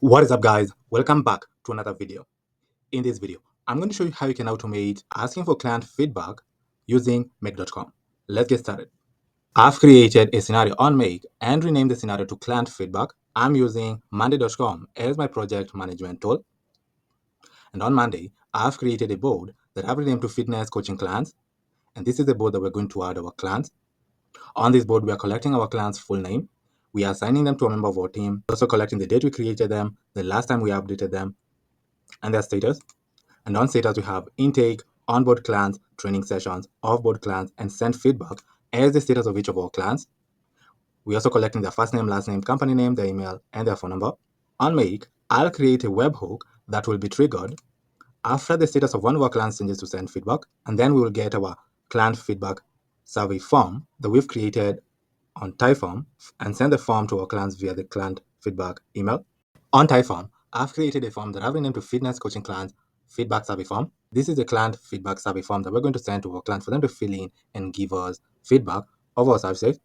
What is up, guys? Welcome back to another video. In this video, I'm going to show you how you can automate asking for client feedback using make.com. Let's get started. I've created a scenario on Make and renamed the scenario to client feedback. I'm using monday.com as my project management tool. And on Monday, I've created a board that I've renamed to fitness coaching clients. And this is the board that we're going to add our clients. On this board, we are collecting our clients' full name. We are assigning them to a member of our team, also collecting the date we created them, the last time we updated them, and their status. And on status, we have intake, onboard clients, training sessions, offboard clients, and send feedback as the status of each of our clients. We're also collecting their first name, last name, company name, their email, and their phone number. On Make, I'll create a webhook that will be triggered after the status of one of our clients changes to send feedback, and then we will get our client feedback survey form that we've created on Typeform and send the form to our clients via the client feedback email. On Typeform, I've created a form that I've renamed to Fitness Coaching Client Feedback Survey Form. This is a client feedback survey form that we're going to send to our clients for them to fill in and give us feedback of our services.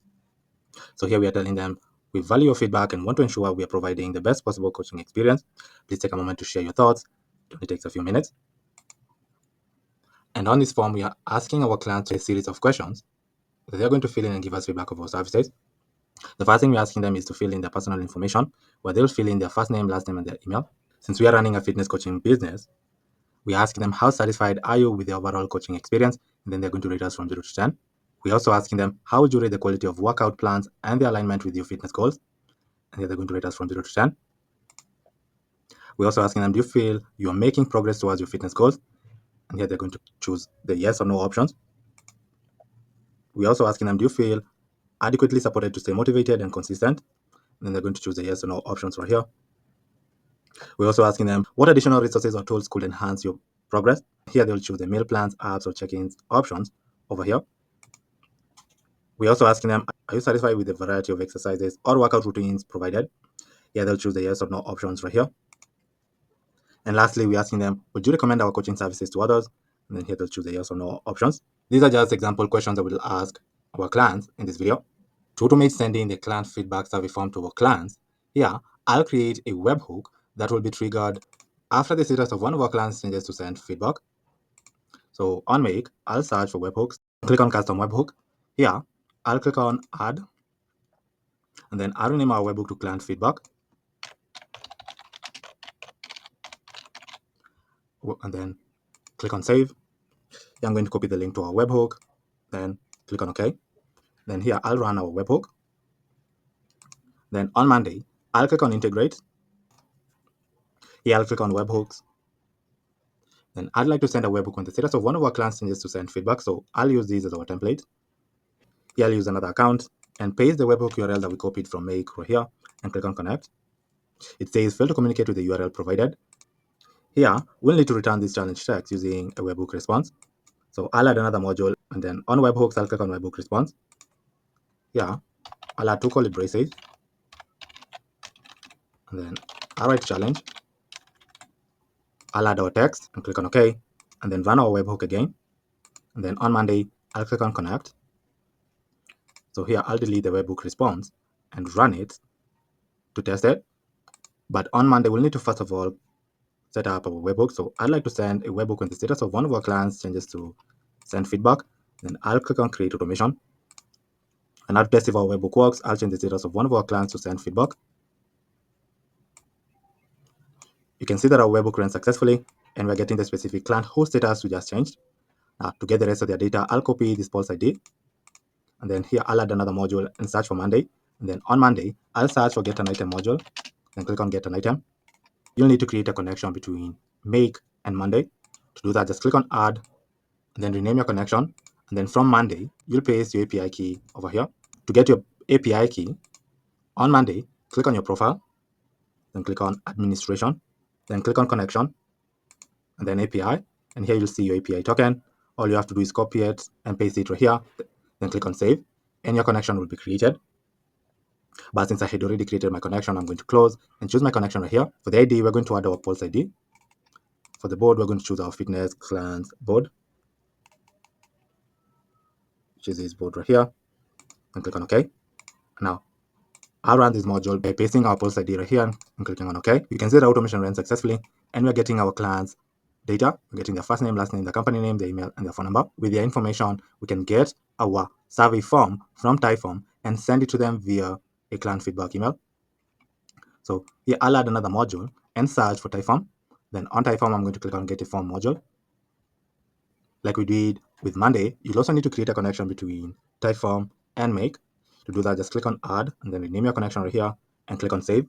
So here we are telling them we value your feedback and want to ensure we are providing the best possible coaching experience. Please take a moment to share your thoughts. It only takes a few minutes. And on this form, we are asking our clients a series of questions that they're going to fill in and give us feedback of our services. The first thing we're asking them is to fill in their personal information, where they'll fill in their first name, last name, and their email. Since we are running a fitness coaching business, we're asking them how satisfied are you with the overall coaching experience, and then they're going to rate us from 0 to 10. We're also asking them how would you rate the quality of workout plans and the alignment with your fitness goals, and then they're going to rate us from 0 to 10. We're also asking them, do you feel you are making progress towards your fitness goals? And here they're going to choose the yes or no options. We're also asking them, do you feel adequately supported to stay motivated and consistent? And then they're going to choose the yes or no options right here. We're also asking them what additional resources or tools could enhance your progress. Here they'll choose the meal plans, apps, or check-ins options over here. We're also asking them, are you satisfied with the variety of exercises or workout routines provided? Here they'll choose the yes or no options right here. And lastly, we're asking them, would you recommend our coaching services to others? And then here they'll choose the yes or no options. These are just example questions that we'll ask our clients in this video. To automate sending the client feedback survey form to our clients, here I'll create a webhook that will be triggered after the status of one of our clients changes to send feedback. So on Make, I'll search for webhooks, click on custom webhook. Here, I'll click on add, and then I'll rename our webhook to client feedback. And then click on save. Here I'm going to copy the link to our webhook, then click on OK. Then here I'll run our webhook. Then on Monday, I'll click on integrate. Here I'll click on webhooks. Then I'd like to send a webhook when the status of one of our clients changes to send feedback. So I'll use these as our template. Here I'll use another account and paste the webhook URL that we copied from Make right here and click on connect. It says fail to communicate with the URL provided. Here, we'll need to return this challenge text using a webhook response. So I'll add another module, and then on webhooks, I'll click on webhook response. Here, I'll add two curly braces, and then I'll write challenge. I'll add our text and click on OK, and then run our webhook again. And then on Monday, I'll click on connect. So here, I'll delete the webhook response and run it to test it. But on Monday, we'll need to first of all set up our webhook. So I'd like to send a webhook when the status of one of our clients changes to send feedback. Then I'll click on create automation. And I'll test if our webhook works. I'll change the status of one of our clients to send feedback. You can see that our webhook ran successfully and we're getting the specific client whose status we just changed. Now to get the rest of their data, I'll copy this pulse ID. And then here I'll add another module and search for Monday. And then on Monday, I'll search for get an item module and click on get an item. You'll need to create a connection between Make and Monday. To do that, just click on add and then rename your connection. And then from Monday, you'll paste your API key over here. To get your API key, on Monday, click on your profile, then click on administration, then click on connection, and then API. And here you'll see your API token. All you have to do is copy it and paste it right here, then click on save, and your connection will be created. But since I had already created my connection, I'm going to close and choose my connection right here. For the ID, we're going to add our Pulse ID. For the board, we're going to choose our fitness clients board, which is this board right here, and click on OK. Now, I'll run this module by pasting our post ID right here and clicking on OK. You can see the automation ran successfully, and we're getting our clients' data. We're getting their first name, last name, the company name, the email, and their phone number. With their information, we can get our survey form from Typeform and send it to them via a client feedback email. So here I'll add another module and search for Typeform. Then on Typeform, I'm going to click on Get a Form module. Like we did with Monday, you'll also need to create a connection between Typeform and Make. To do that, just click on Add and then rename your connection right here and click on Save.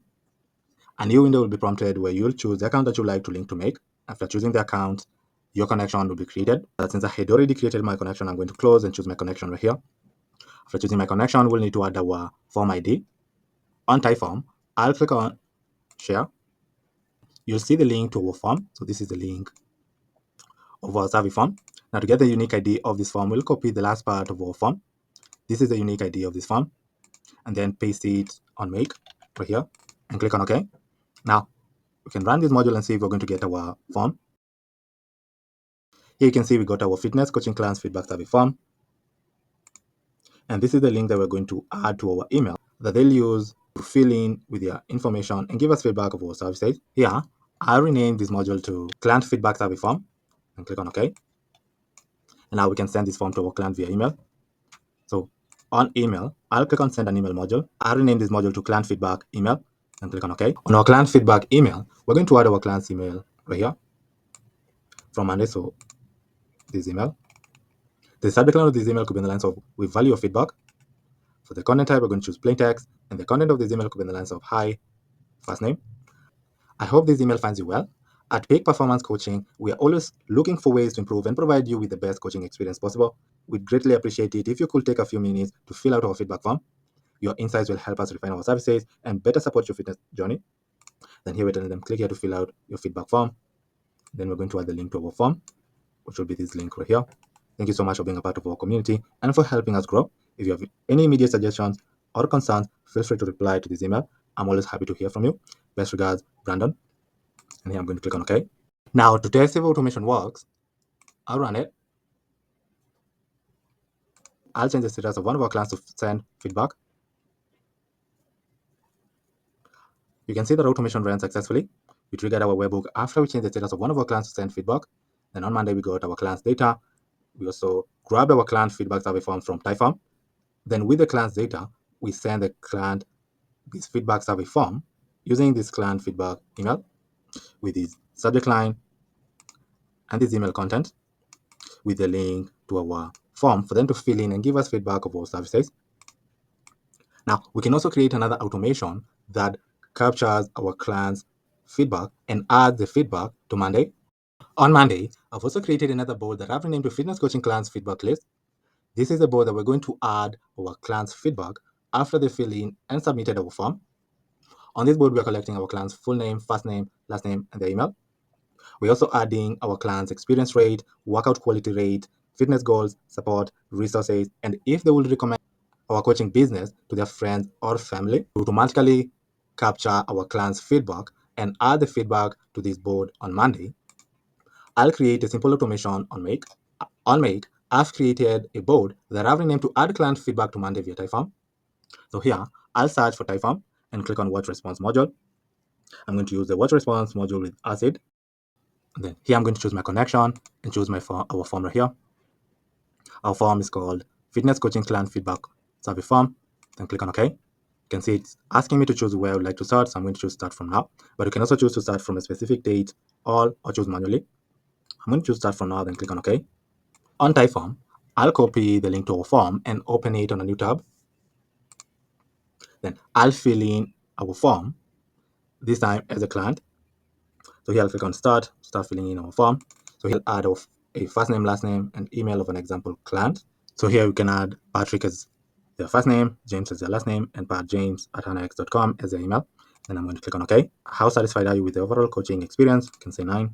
A new window will be prompted where you'll choose the account that you like to link to Make. After choosing the account, your connection will be created. Since I had already created my connection, I'm going to close and choose my connection right here. After choosing my connection, we'll need to add our form ID. On Typeform, I'll click on Share. You'll see the link to our form. So this is the link of our survey form. Now to get the unique ID of this form, we'll copy the last part of our form. This is the unique ID of this form, and then paste it on Make right here and click on OK. Now we can run this module and see if we're going to get our form. Here you can see we got our fitness coaching clients feedback survey form. And this is the link that we're going to add to our email that they'll use to fill in with their information and give us feedback of our services. Here, I'll rename this module to client feedback survey form and click on OK. And now we can send this form to our client via email. So on email, I'll click on send an email module. I'll rename this module to client feedback email and click on OK. On our client feedback email, we're going to add our client's email right here from Monday. So this email. The subject line of this email could be in the lines of we value your feedback. For the content type, we're going to choose plain text, and the content of this email could be in the lines of hi, first name. I hope this email finds you well. At Peak Performance Coaching, we are always looking for ways to improve and provide you with the best coaching experience possible. We'd greatly appreciate it if you could take a few minutes to fill out our feedback form. Your insights will help us refine our services and better support your fitness journey. Then here we're telling them click here to fill out your feedback form. Then we're going to add the link to our form, which will be this link right here. Thank you so much for being a part of our community and for helping us grow. If you have any immediate suggestions or concerns, feel free to reply to this email. I'm always happy to hear from you. Best regards, Brandon. And here I'm going to click on OK. Now to test if automation works, I'll run it. I'll change the status of one of our clients to send feedback. You can see that automation ran successfully. We triggered our webhook after we changed the status of one of our clients to send feedback. Then on Monday, we got our client's data. We also grabbed our client feedback survey form from Typeform. Then with the client's data, we send the client this feedback survey form using this client feedback email with this subject line and this email content with the link to our form for them to fill in and give us feedback of our services. Now, we can also create another automation that captures our client's feedback and adds the feedback to Monday. On Monday, I've also created another board that I've renamed to Fitness Coaching Clients Feedback List. This is a board that we're going to add our clients' feedback after they fill in and submitted our form. On this board, we're collecting our client's full name, first name, last name, and their email. We're also adding our client's experience rate, workout quality rate, fitness goals, support, resources, and if they will recommend our coaching business to their friends or family to automatically capture our client's feedback and add the feedback to this board on Monday. I'll create a simple automation on Make. On Make, I've created a board that I've renamed to add client feedback to Monday via Typeform. So here, I'll search for Typeform and click on Watch Response module. I'm going to use the Watch Response module with Acid. And then here I'm going to choose my connection and choose my form, our form right here. Our form is called Fitness Coaching Client Feedback Survey Form. Then click on OK. You can see it's asking me to choose where I would like to start, so I'm going to choose start from now. But you can also choose to start from a specific date or choose manually. I'm going to choose start from now, then click on OK. On Typeform, I'll copy the link to our form and open it on a new tab. Then I'll fill in our form, this time as a client. So here I'll click on start filling in our form. So here I'll add a first name, last name, and email of an example client. So here we can add Patrick as their first name, James as their last name, and patjames@hanax.com as their email. Then I'm going to click on OK. How satisfied are you with the overall coaching experience? You can say 9.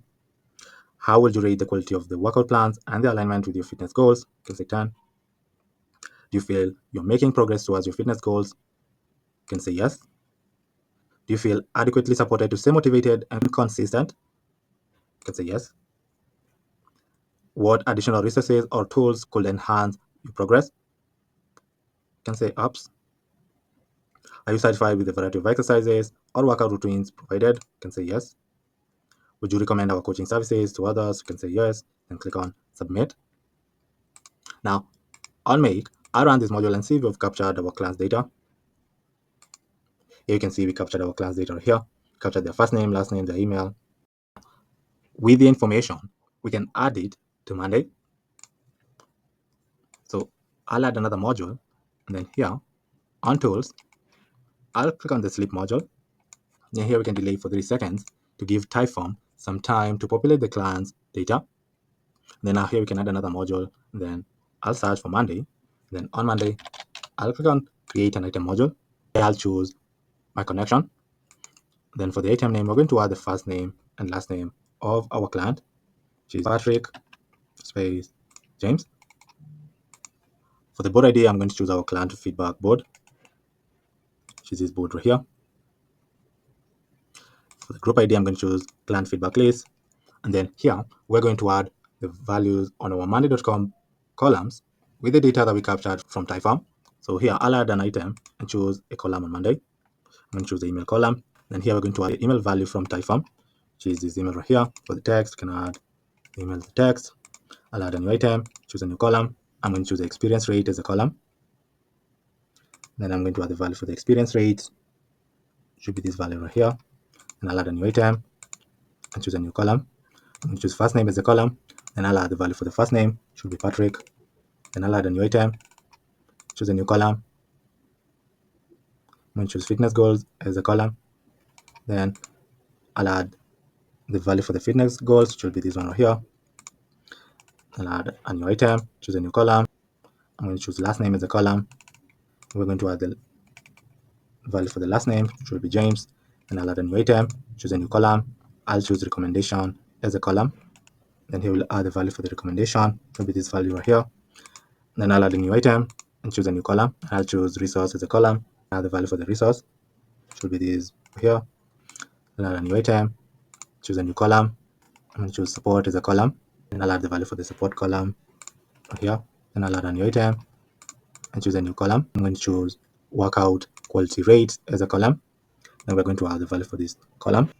How would you rate the quality of the workout plans and the alignment with your fitness goals? You can say 10. Do you feel you're making progress towards your fitness goals? You can say yes. Do you feel adequately supported to stay motivated and consistent? You can say yes. What additional resources or tools could enhance your progress? You can say ups. Are you satisfied with the variety of exercises or workout routines provided? You can say yes. Would you recommend our coaching services to others? You can say yes, then click on submit. Now, on Make, I run this module and see if we've captured our class data. Here you can see we captured our class data here, captured their first name, last name, their email. With the information, we can add it to Monday. So I'll add another module, and then here on Tools, I'll click on the Sleep module. And here we can delay for 3 seconds to give Typeform some time to populate the client's data. And then now here we can add another module. And then I'll search for Monday. And then on Monday, I'll click on Create an Item module. I'll choose my connection. Then for the item name, we're going to add the first name and last name of our client, which is Patrick space James. For the board ID, I'm going to choose our client feedback board, which is this board right here. For the group ID, I'm going to choose client feedback list. And then here, we're going to add the values on our Monday.com columns with the data that we captured from Typeform. So here, I'll add an item and choose a column on Monday. I'm going to choose the email column. Then here, we're going to add the email value from Typeform, which is this email right here. For the text, you can add the email to text. I'll add a new item, choose a new column. I'm going to choose the experience rate as a column. Then I'm going to add the value for the experience rate. Should be this value right here. And I'll add a new item and choose a new column. I'm going to choose first name as a column. Then I'll add the value for the first name, should be Patrick. Then I'll add a new item, choose a new column. I'm going to choose fitness goals as a column. Then I'll add the value for the fitness goals, should be this one right here. I'll add a new item, choose a new column. I'm going to choose last name as a column. We're going to add the value for the last name, should be James. Then I'll add a new item, choose a new column. I'll choose recommendation as a column. Then here we'll add the value for the recommendation, should be this value right here. Then I'll add a new item and choose a new column. I'll choose resource as a column. Add the value for the resource, should be this here. I'll add a new item, choose a new column. I'm going to choose support as a column. And I'll add the value for the support column here. Then I'll add a new item and choose a new column. I'm going to choose workout quality rate as a column. Then we're going to add the value for this column.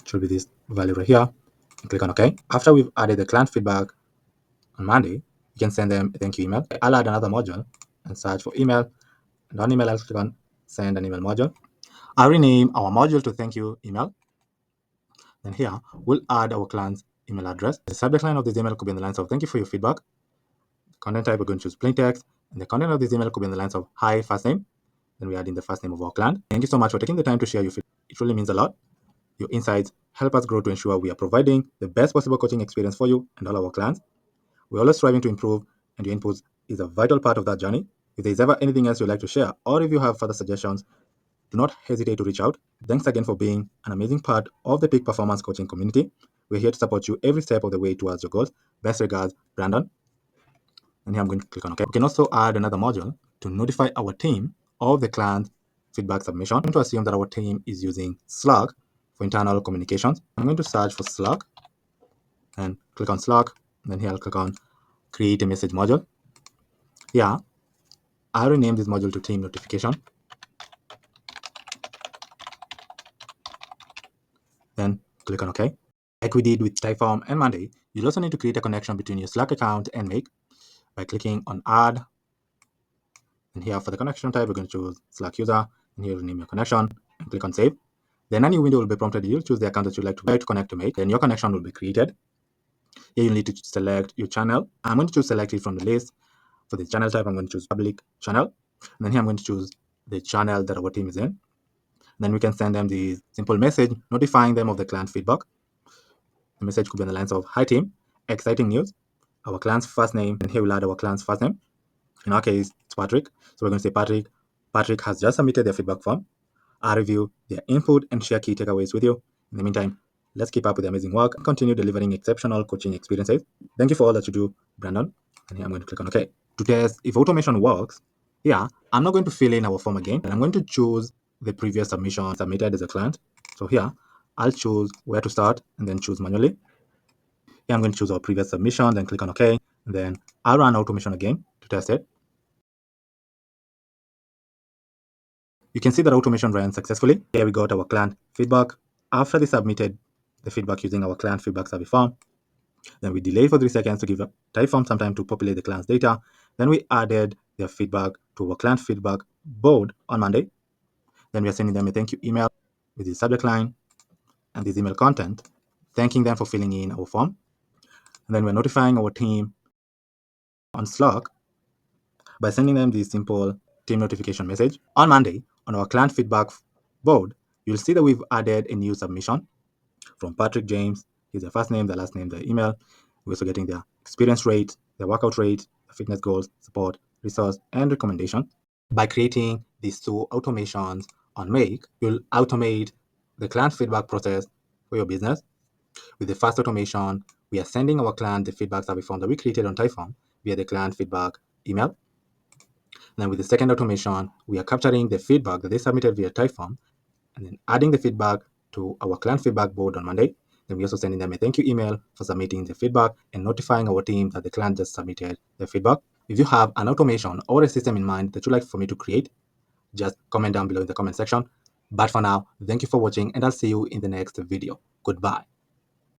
It should be this value right here. And click on OK. After we've added the client feedback on Monday, you can send them a thank you email. I'll add another module and search for email. And on email, I'll click on send an email module. I'll rename our module to thank you email. Then here, we'll add our client's email address. The subject line of this email could be in the lines of thank you for your feedback. The content type, we're going to choose plain text. And the content of this email could be in the lines of hi, first name. Then we add in the first name of our client. Thank you so much for taking the time to share your feedback. It really means a lot. Your insights help us grow to ensure we are providing the best possible coaching experience for you and all our clients. We're always striving to improve, and your input is a vital part of that journey. If there's ever anything else you'd like to share, or if you have further suggestions, do not hesitate to reach out. Thanks again for being an amazing part of the Peak Performance Coaching community. We're here to support you every step of the way towards your goals. Best regards, Brandon. And here I'm going to click on OK. We can also add another module to notify our team of the client feedback submission. I'm going to assume that our team is using Slack for internal communications. I'm going to search for Slack and click on Slack. And then here I'll click on create a message module. Here, I'll rename this module to team notification. Then click on OK. Like we did with Typeform and Monday, you'll also need to create a connection between your Slack account and Make by clicking on Add. And here for the connection type, we're going to choose Slack user. And here rename your connection and click on Save. Then a new window will be prompted. You'll choose the account that you'd like to connect to Make. Then your connection will be created. Here you'll need to select your channel. I'm going to choose select it from the list. For the channel type, I'm going to choose public channel. And then here I'm going to choose the channel that our team is in. Then we can send them the simple message notifying them of the client feedback. The message could be on the lines of, hi team, exciting news. Our client's first name, and here we'll add our client's first name. In our case, it's Patrick. So we're going to say Patrick. Patrick has just submitted their feedback form. I'll review their input and share key takeaways with you. In the meantime, let's keep up with the amazing work and continue delivering exceptional coaching experiences. Thank you for all that you do, Brandon. And here I'm going to click on OK. To test if automation works, here, I'm not going to fill in our form again, and I'm going to choose the previous submission submitted as a client. So here, I'll choose where to start and then choose manually. Here, I'm going to choose our previous submission, then click on OK. And then I'll run automation again to test it. You can see that automation ran successfully. Here we got our client feedback. After they submitted the feedback using our client feedback survey form, then we delayed for 3 seconds to give a Typeform some time to populate the client's data. Then we added their feedback to our client feedback board on Monday. Then we are sending them a thank you email with the subject line and this email content, thanking them for filling in our form. And then we're notifying our team on Slack by sending them this simple team notification message. On Monday, on our client feedback board, you'll see that we've added a new submission from Patrick James. He's their first name, their last name, their email. We're also getting their experience rate, their workout rate, their fitness goals, support, resource, and recommendation. By creating these two automations on Make, you'll automate the client feedback process for your business. With the first automation, we are sending our client the feedback survey form that we created on Typeform via the client feedback email. And then with the second automation, we are capturing the feedback that they submitted via Typeform and then adding the feedback to our client feedback board on Monday. Then we also sending them a thank you email for submitting the feedback and notifying our team that the client just submitted the feedback. If you have an automation or a system in mind that you'd like for me to create, just comment down below in the comment section. But for now, thank you for watching and I'll see you in the next video. Goodbye.